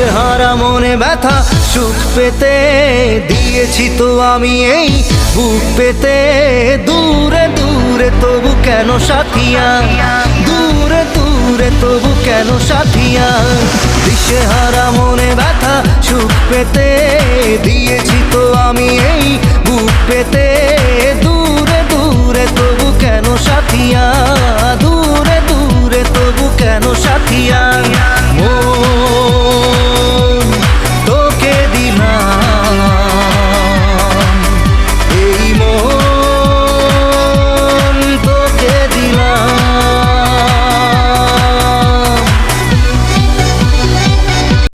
দিশেহারা মনে ব্যথা সুখ পেতে দিয়েছি তো আমি এই বুক পেতে। দূরে দূরে তবু কেন সাথিয়া, দূরে দূরে তবু কেন সাথিয়া। দিশেহারা মনে ব্যথা সুখ পেতে দিয়েছি তো আমি এই বুক পেতে। দূরে দূরে তবু কেন সাথিয়া।